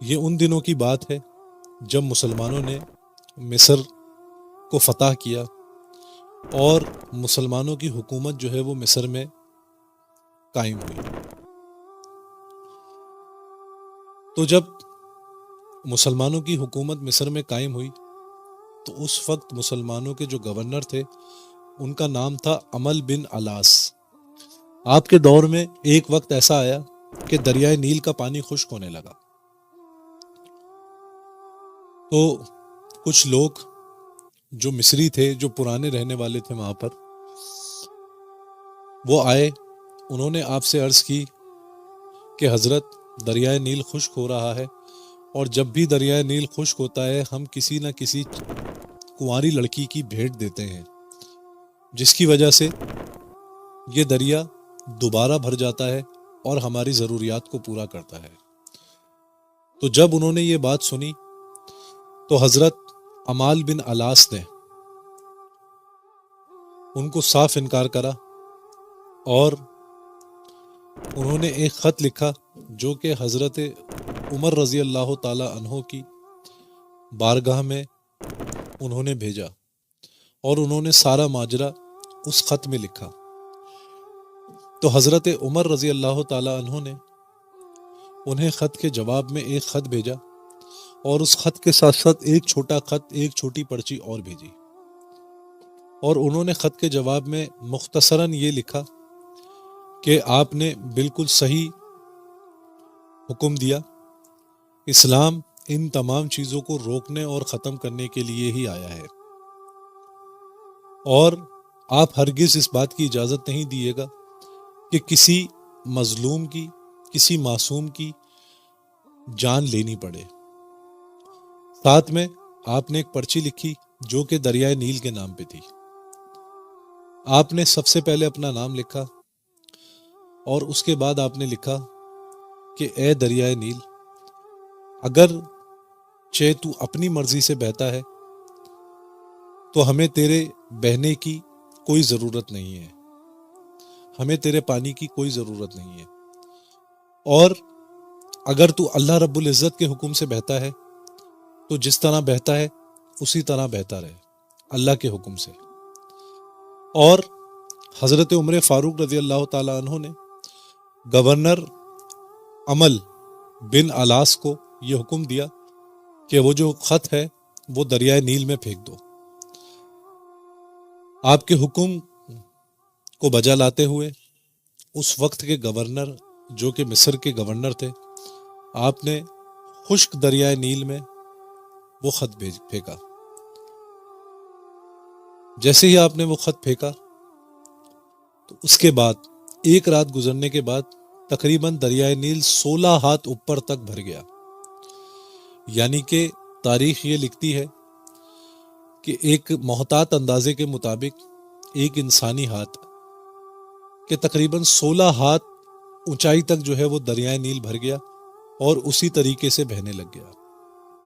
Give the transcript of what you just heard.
یہ ان دنوں کی بات ہے جب مسلمانوں نے مصر کو فتح کیا اور مسلمانوں کی حکومت جو ہے وہ مصر میں قائم ہوئی۔ تو جب مسلمانوں کی حکومت مصر میں قائم ہوئی تو اس وقت مسلمانوں کے جو گورنر تھے ان کا نام تھا عمل بن الاس۔ آپ کے دور میں ایک وقت ایسا آیا کہ دریائے نیل کا پانی خشک ہونے لگا، تو کچھ لوگ جو مصری تھے، جو پرانے رہنے والے تھے وہاں پر، وہ آئے، انہوں نے آپ سے عرض کی کہ حضرت دریائے نیل خشک ہو رہا ہے، اور جب بھی دریائے نیل خشک ہوتا ہے ہم کسی نہ کسی کنواری لڑکی کی بھیٹ دیتے ہیں، جس کی وجہ سے یہ دریا دوبارہ بھر جاتا ہے اور ہماری ضروریات کو پورا کرتا ہے۔ تو جب انہوں نے یہ بات سنی تو حضرت عمال بن الاس نے ان کو صاف انکار کرا، اور انہوں نے ایک خط لکھا جو کہ حضرت عمر رضی اللہ تعالی عنہ کی بارگاہ میں انہوں نے بھیجا، اور انہوں نے سارا ماجرا اس خط میں لکھا۔ تو حضرت عمر رضی اللہ تعالی عنہ نے انہیں خط کے جواب میں ایک خط بھیجا، اور اس خط کے ساتھ ساتھ ایک چھوٹا خط، ایک چھوٹی پرچی اور بھیجی، اور انہوں نے خط کے جواب میں مختصراً یہ لکھا کہ آپ نے بالکل صحیح حکم دیا، اسلام ان تمام چیزوں کو روکنے اور ختم کرنے کے لیے ہی آیا ہے، اور آپ ہرگز اس بات کی اجازت نہیں دیے گا کہ کسی مظلوم کی، کسی معصوم کی جان لینی پڑے۔ ساتھ میں آپ نے ایک پرچی لکھی جو کہ دریائے نیل کے نام پہ تھی۔ آپ نے سب سے پہلے اپنا نام لکھا، اور اس کے بعد آپ نے لکھا کہ اے دریائے نیل، اگر چہ تو اپنی مرضی سے بہتا ہے تو ہمیں تیرے بہنے کی کوئی ضرورت نہیں ہے، ہمیں تیرے پانی کی کوئی ضرورت نہیں ہے، اور اگر تو اللہ رب العزت کے حکم سے بہتا ہے تو جس طرح بہتا ہے اسی طرح بہتا رہے اللہ کے حکم سے۔ اور حضرت عمر فاروق رضی اللہ تعالی عنہ نے گورنر عمل بن الاس کو یہ حکم دیا کہ وہ جو خط ہے وہ دریائے نیل میں پھینک دو۔ آپ کے حکم کو بجا لاتے ہوئے اس وقت کے گورنر جو کہ مصر کے گورنر تھے، آپ نے خشک دریائے نیل میں وہ خط پھینکا۔ جیسے ہی آپ نے وہ خط پھینکا تو اس کے بعد ایک رات گزرنے کے بعد تقریباً دریائے نیل 16 ہاتھ اوپر تک بھر گیا، یعنی کہ تاریخ یہ لکھتی ہے کہ ایک محتاط اندازے کے مطابق ایک انسانی ہاتھ کہ تقریباً 16 ہاتھ اونچائی تک جو ہے وہ دریائے نیل بھر گیا اور اسی طریقے سے بہنے لگ گیا۔